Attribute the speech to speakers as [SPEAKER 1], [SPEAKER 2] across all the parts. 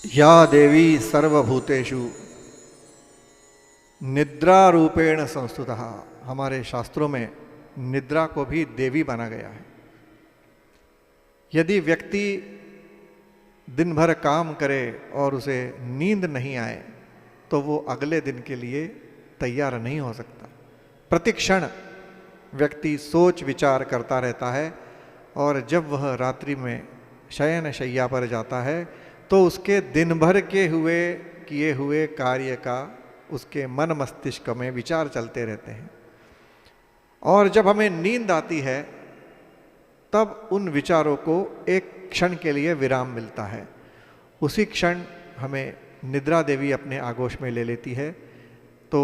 [SPEAKER 1] या देवी सर्वभूतेषु निद्रा रूपेण संस्तुतः। हमारे शास्त्रों में निद्रा को भी देवी माना गया है। यदि व्यक्ति दिन भर काम करे और उसे नींद नहीं आए तो वो अगले दिन के लिए तैयार नहीं हो सकता। प्रतिक्षण व्यक्ति सोच विचार करता रहता है और जब वह रात्रि में शयन शैया पर जाता है तो उसके दिन भर के किए हुए कार्य का उसके मन मस्तिष्क में विचार चलते रहते हैं। और जब हमें नींद आती है तब उन विचारों को एक क्षण के लिए विराम मिलता है। उसी क्षण हमें निद्रा देवी अपने आगोश में ले लेती है। तो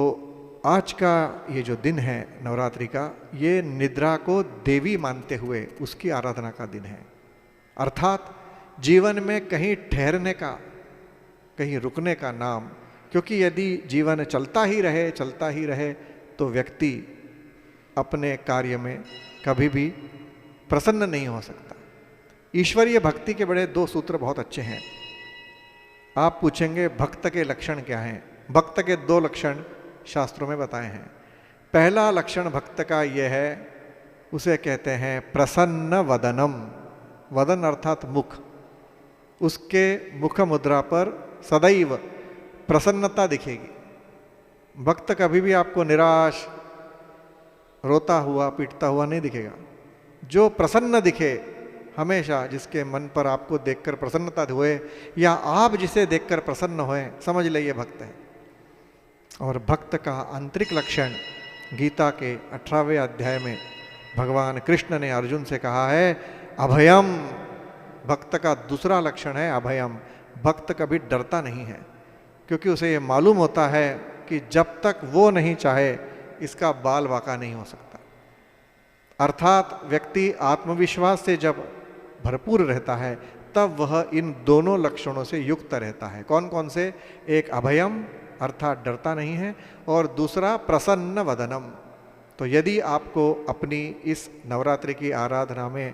[SPEAKER 1] आज का ये जो दिन है नवरात्रि का, ये निद्रा को देवी मानते हुए उसकी आराधना का दिन है। अर्थात जीवन में कहीं ठहरने का, कहीं रुकने का नाम, क्योंकि यदि जीवन चलता ही रहे तो व्यक्ति अपने कार्य में कभी भी प्रसन्न नहीं हो सकता। ईश्वरीय भक्ति के बड़े दो सूत्र बहुत अच्छे हैं। आप पूछेंगे भक्त के लक्षण क्या हैं? भक्त के दो लक्षण शास्त्रों में बताए हैं। पहला लक्षण भक्त का यह है, उसे कहते हैं प्रसन्न वदनम। वदन अर्थात मुख। उसके मुख मुद्रा पर सदैव प्रसन्नता दिखेगी। भक्त कभी भी आपको निराश, रोता हुआ, पीटता हुआ नहीं दिखेगा। जो प्रसन्न दिखे हमेशा, जिसके मन पर आपको देखकर प्रसन्नता हुए या आप जिसे देखकर प्रसन्न होए, समझ लीजिए भक्त है। और भक्त का आंतरिक लक्षण गीता के 18वें अध्याय में भगवान कृष्ण ने अर्जुन से कहा है अभयम। भक्त का दूसरा लक्षण है अभयम। भक्त कभी डरता नहीं है, क्योंकि उसे ये मालूम होता है कि जब तक वो नहीं चाहे इसका बाल वाका नहीं हो सकता। अर्थात व्यक्ति आत्मविश्वास से जब भरपूर रहता है तब वह इन दोनों लक्षणों से युक्त रहता है। कौन कौन से? एक अभयम अर्थात डरता नहीं है, और दूसरा प्रसन्न वदनम। तो यदि आपको अपनी इस नवरात्रि की आराधना में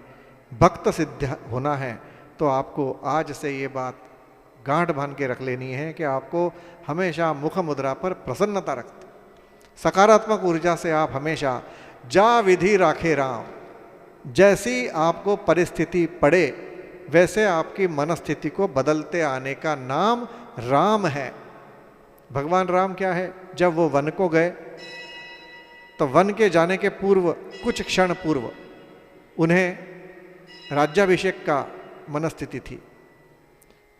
[SPEAKER 1] भक्त सिद्ध होना है तो आपको आज से ये बात गांठ बांध के रख लेनी है कि आपको हमेशा मुख मुद्रा पर प्रसन्नता रखते, सकारात्मक ऊर्जा से आप हमेशा जा विधि राखे राम। जैसी आपको परिस्थिति पड़े वैसे आपकी मनस्थिति को बदलते आने का नाम राम है। भगवान राम क्या है? जब वो वन को गए तो वन के जाने के पूर्व, कुछ क्षण पूर्व, उन्हें राज्याभिषेक का मनस्थिति थी।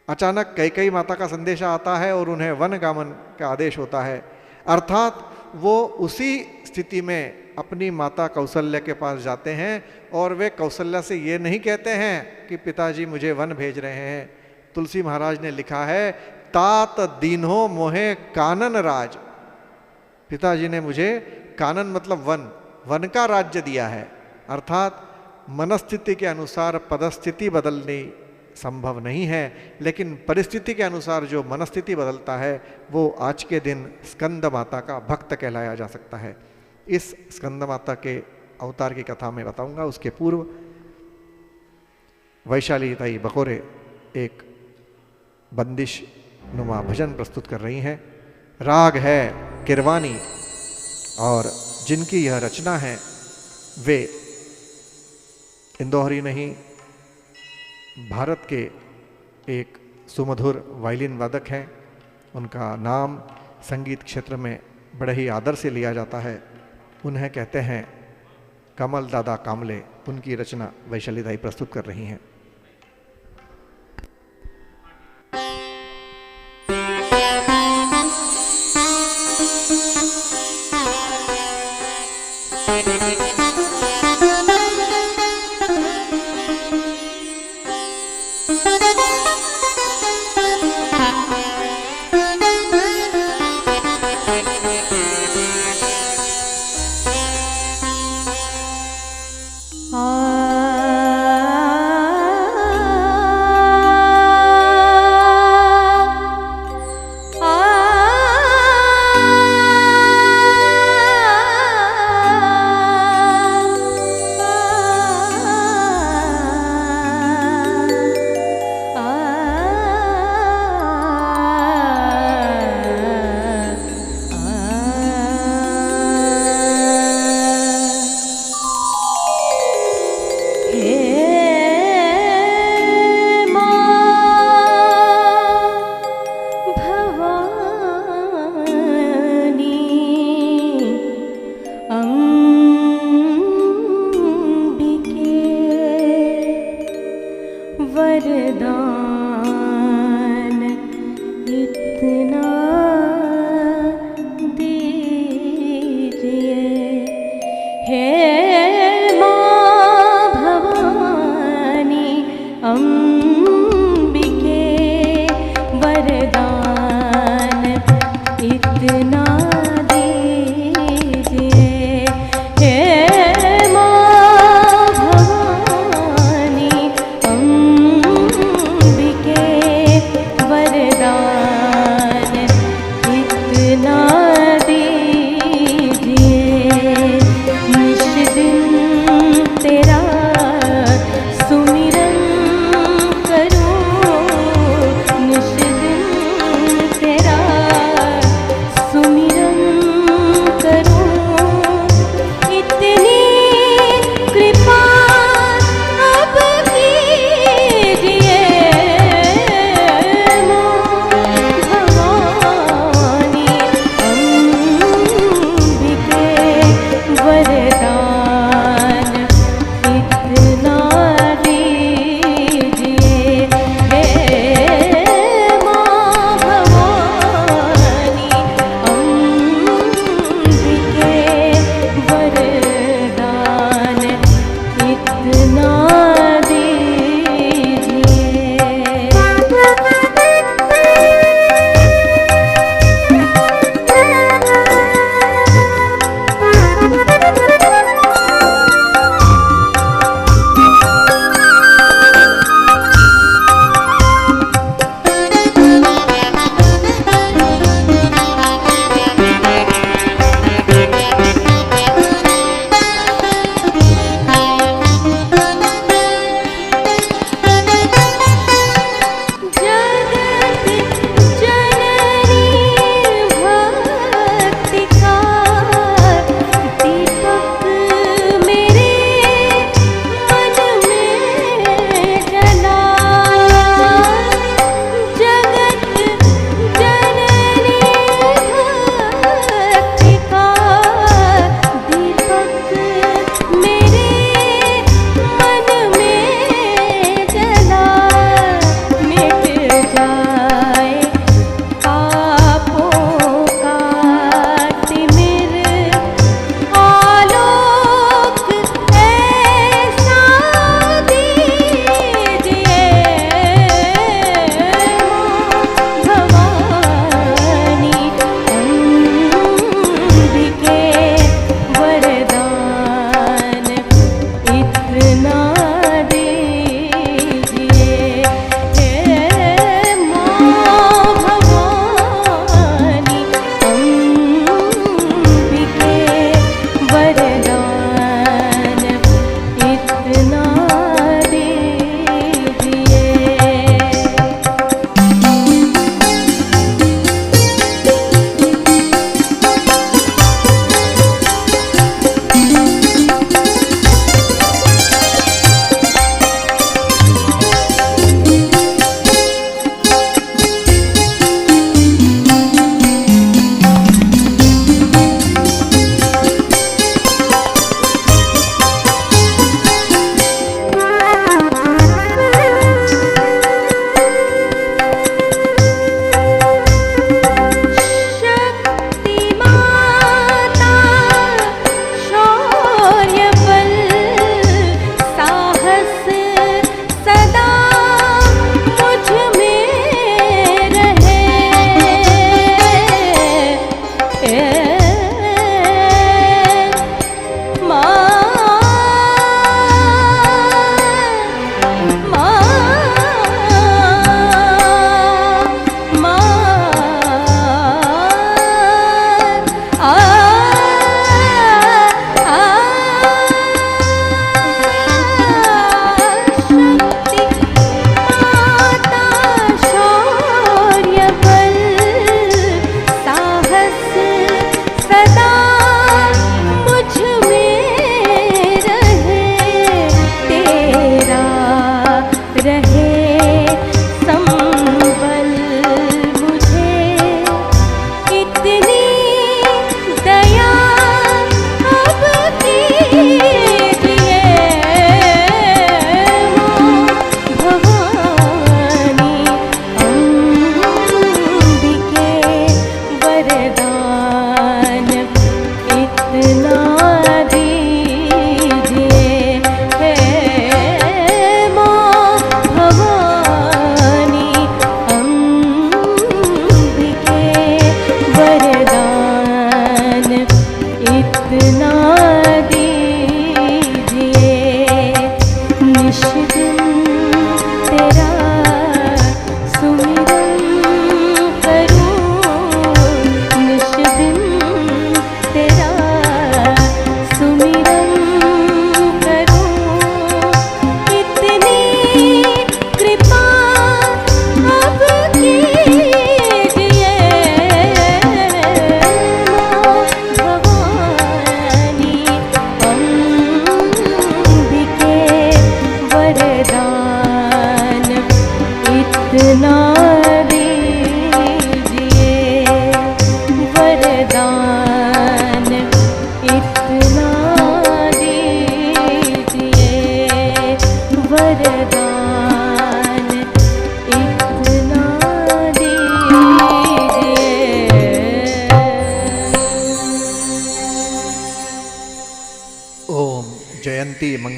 [SPEAKER 1] अचानक कैकेयी माता का संदेशा आता है और उन्हें वनगामन का आदेश होता है। अर्थात वो उसी स्थिति में अपनी माता कौशल्या के पास जाते हैं और वे कौशल्या से ये नहीं कहते हैं कि पिताजी मुझे वन भेज रहे हैं। तुलसी महाराज ने लिखा है तात दीन्हो मोहे कानन राज। पिताजी ने मुझे, कानन मतलब वन का राज्य दिया है। अर्थात मनस्थिति के अनुसार पदस्थिति बदलनी संभव नहीं है, लेकिन परिस्थिति के अनुसार जो मनस्थिति बदलता है वो आज के दिन स्कंद माता का भक्त कहलाया जा सकता है। इस स्कंद माता के अवतार की कथा में बताऊंगा। उसके पूर्व वैशाली ताई बकोरे एक बंदिश नुमा भजन प्रस्तुत कर रही हैं। राग है किरवानी, और जिनकी यह रचना है वे इंदौरी नहीं, भारत के एक सुमधुर वायलिन वादक हैं। उनका नाम संगीत क्षेत्र में बड़े ही आदर से लिया जाता है। उन्हें कहते हैं कमल दादा कामले। उनकी रचना वैशाली दाई प्रस्तुत कर रही हैं।
[SPEAKER 2] आ इतना दीजिए हे माँ भवानी अम्बिके वरदान इतना दीजिए हे माँ भवानी अम्बिके वरदान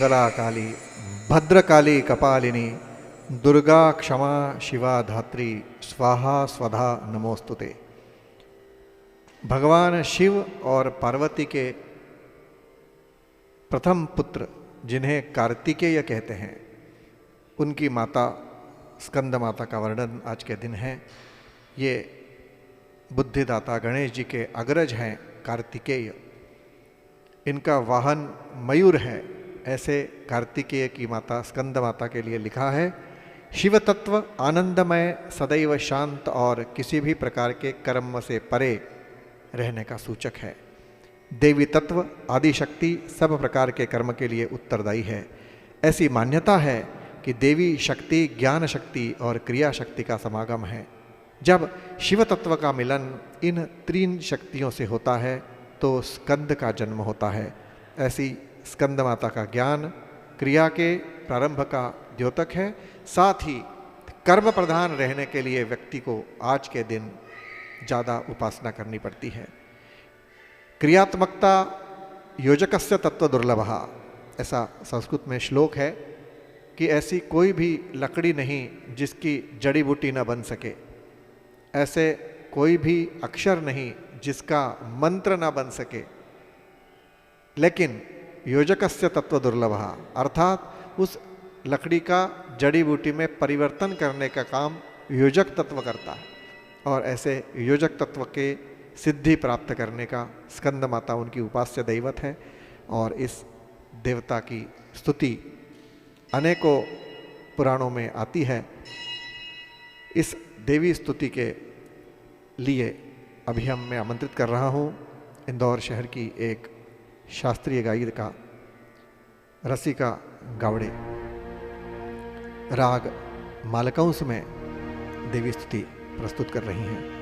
[SPEAKER 1] मंगला काली, भद्रकाली कपालिनी, दुर्गा क्षमा शिवा धात्री, स्वाहा स्वधा नमोस्तुते। भगवान शिव और पार्वती के प्रथम पुत्र जिन्हें कार्तिकेय कहते हैं, उनकी माता स्कंद माता का वर्णन आज के दिन है। ये बुद्धिदाता गणेश जी के अग्रज हैं कार्तिकेय। इनका वाहन मयूर है, ऐसे कार्तिकेय की माता स्कंद माता के लिए लिखा है। शिव तत्व आनंदमय, सदैव शांत और किसी भी प्रकार के कर्म से परे रहने का सूचक है। देवी तत्व आदि शक्ति सब प्रकार के कर्म के लिए उत्तरदायी है। ऐसी मान्यता है कि देवी शक्ति ज्ञान शक्ति और क्रिया शक्ति का समागम है। जब शिव तत्व का मिलन इन तीन शक्तियों से होता है तो स्कंद का जन्म होता है। ऐसी स्कंद माता का ज्ञान क्रिया के प्रारंभ का द्योतक है। साथ ही कर्म प्रधान रहने के लिए व्यक्ति को आज के दिन ज़्यादा उपासना करनी पड़ती है। क्रियात्मकता योजकस्य तत्व दुर्लभः, ऐसा संस्कृत में श्लोक है कि ऐसी कोई भी लकड़ी नहीं जिसकी जड़ी बूटी न बन सके, ऐसे कोई भी अक्षर नहीं जिसका मंत्र ना बन सके। लेकिन योजकस्य तत्व दुर्लभः, अर्थात उस लकड़ी का जड़ी बूटी में परिवर्तन करने का काम योजक तत्व करता है। और ऐसे योजक तत्व के सिद्धि प्राप्त करने का स्कंद माता उनकी उपास्य दैवत है। और इस देवता की स्तुति अनेकों पुराणों में आती है। इस देवी स्तुति के लिए अभी मैं आमंत्रित कर रहा हूँ इंदौर शहर की एक शास्त्रीय गायिका रसिका गावड़े, राग मालकंस में देवी स्तुति प्रस्तुत कर रही हैं।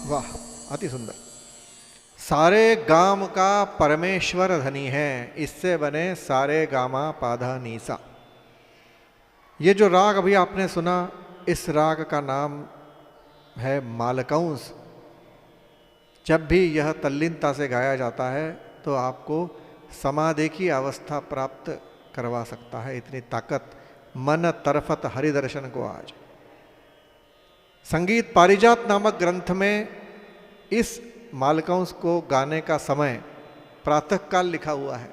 [SPEAKER 1] वाह, अति सुंदर। सारे गाम का परमेश्वर धनी है, इससे बने सारे गामा पाधा नीसा। ये जो राग अभी आपने सुना, इस राग का नाम है मालकंस। जब भी यह तल्लीनता से गाया जाता है तो आपको समाधि की अवस्था प्राप्त करवा सकता है, इतनी ताकत मन तरफत हरिदर्शन को। आज संगीत पारिजात नामक ग्रंथ में इस मालकंस को गाने का समय प्रातःकाल लिखा हुआ है,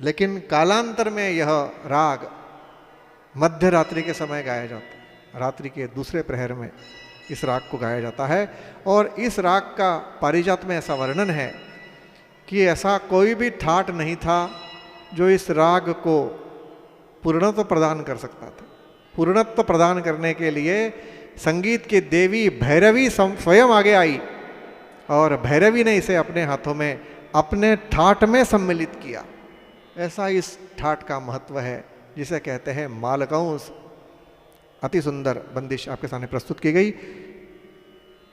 [SPEAKER 1] लेकिन कालांतर में यह राग मध्य रात्रि के समय गाया जाता है। रात्रि के दूसरे प्रहर में इस राग को गाया जाता है। और इस राग का पारिजात में ऐसा वर्णन है कि ऐसा कोई भी ठाट नहीं था जो इस राग को पूर्णत्व प्रदान कर सकता था। पूर्णत्व प्रदान करने के लिए संगीत की देवी भैरवी स्वयं आगे आई और भैरवी ने इसे अपने हाथों में अपने ठाट में सम्मिलित किया। ऐसा इस ठाट का महत्व है, जिसे कहते हैं मालकंस। अति सुंदर बंदिश आपके सामने प्रस्तुत की गई।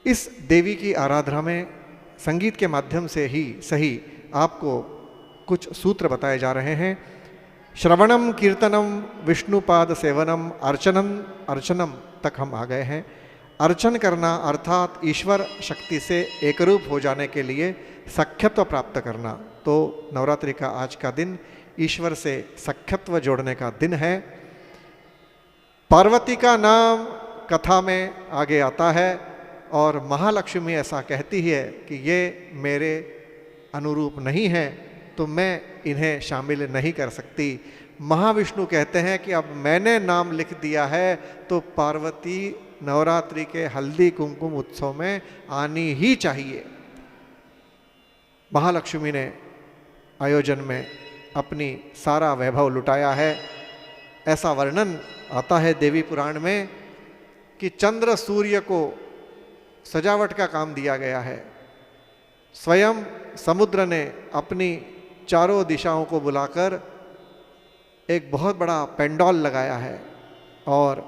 [SPEAKER 1] इस देवी की आराधना में संगीत के माध्यम से ही सही आपको कुछ सूत्र बताए जा रहे हैं। श्रवणम कीर्तनम विष्णुपाद सेवनम अर्चनम अर्चनम तक हम आ गए हैं। अर्चन करना अर्थात ईश्वर शक्ति से एकरूप हो जाने के लिए सख्यत्व प्राप्त करना। तो नवरात्रि का आज का दिन ईश्वर से सख्यत्व जोड़ने का दिन है। पार्वती का नाम कथा में आगे आता है और महालक्ष्मी ऐसा कहती है कि ये मेरे अनुरूप नहीं है तो मैं इन्हें शामिल नहीं कर सकती। महाविष्णु कहते हैं कि अब मैंने नाम लिख दिया है तो पार्वती नवरात्रि के हल्दी कुमकुम उत्सव में आनी ही चाहिए। महालक्ष्मी ने आयोजन में अपनी सारा वैभव लुटाया है। ऐसा वर्णन आता है देवी पुराण में कि चंद्र सूर्य को सजावट का काम दिया गया है। स्वयं समुद्र ने अपनी चारों दिशाओं को बुलाकर एक बहुत बड़ा पेंडॉल लगाया है और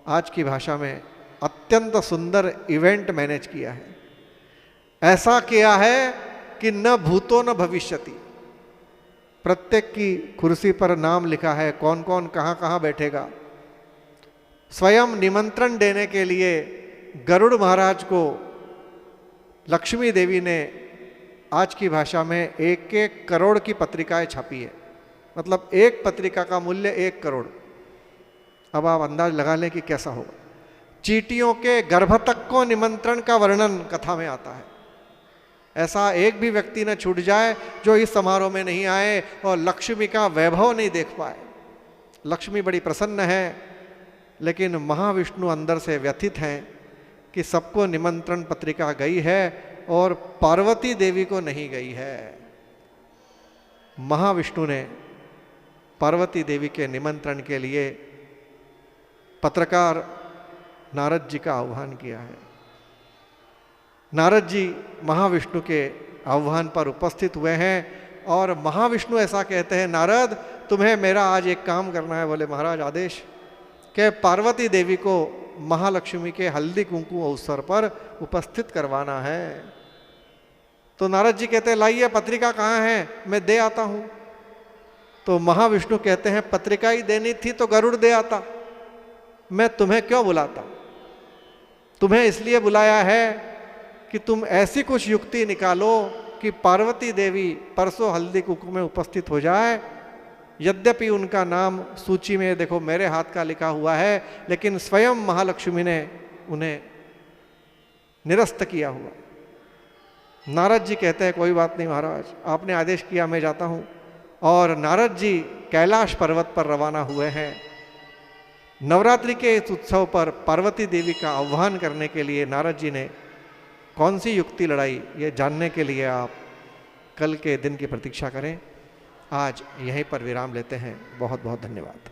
[SPEAKER 1] आज की भाषा में अत्यंत सुंदर इवेंट मैनेज किया है। ऐसा किया है कि न भूतो न भविष्यति। प्रत्येक की कुर्सी पर नाम लिखा है, कौन कौन कहाँ कहाँ बैठेगा। स्वयं निमंत्रण देने के लिए गरुड़ महाराज को लक्ष्मी देवी ने आज की भाषा में 1-1 करोड़ की पत्रिकाएं छापी है। मतलब एक पत्रिका का मूल्य 1 करोड़। अब आप अंदाज लगा लें कि कैसा होगा। चींटियों के गर्भ तक को निमंत्रण का वर्णन कथा में आता है। ऐसा एक भी व्यक्ति न छूट जाए जो इस समारोह में नहीं आए और लक्ष्मी का वैभव नहीं देख पाए। लक्ष्मी बड़ी प्रसन्न है, लेकिन महाविष्णु अंदर से व्यथित हैं कि सबको निमंत्रण पत्रिका गई है और पार्वती देवी को नहीं गई है। महाविष्णु ने पार्वती देवी के निमंत्रण के लिए पत्रकार नारद जी का आह्वान किया है। नारद जी महाविष्णु के आह्वान पर उपस्थित हुए हैं और महाविष्णु ऐसा कहते हैं, नारद तुम्हें मेरा आज एक काम करना है। बोले महाराज आदेश। कि पार्वती देवी को महालक्ष्मी के हल्दी कुंकु अवसर पर उपस्थित करवाना है। तो नारद जी कहते हैं लाइए पत्रिका कहाँ है, मैं दे आता हूँ। तो महाविष्णु कहते हैं पत्रिका ही देनी थी तो गरुड़ दे आता, मैं तुम्हें क्यों बुलाता। तुम्हें इसलिए बुलाया है कि तुम ऐसी कुछ युक्ति निकालो कि पार्वती देवी परसों हल्दी कुंकु में उपस्थित हो जाए। यद्यपि उनका नाम सूची में देखो मेरे हाथ का लिखा हुआ है, लेकिन स्वयं महालक्ष्मी ने उन्हें निरस्त किया हुआ। नारद जी कहते हैं कोई बात नहीं महाराज, आपने आदेश किया मैं जाता हूँ। और नारद जी कैलाश पर्वत पर रवाना हुए हैं। नवरात्रि के इस उत्सव पर पार्वती देवी का आह्वान करने के लिए नारद जी ने कौन सी युक्ति लड़ाई, ये जानने के लिए आप कल के दिन की प्रतीक्षा करें। आज यहीं पर विराम लेते हैं। बहुत बहुत धन्यवाद।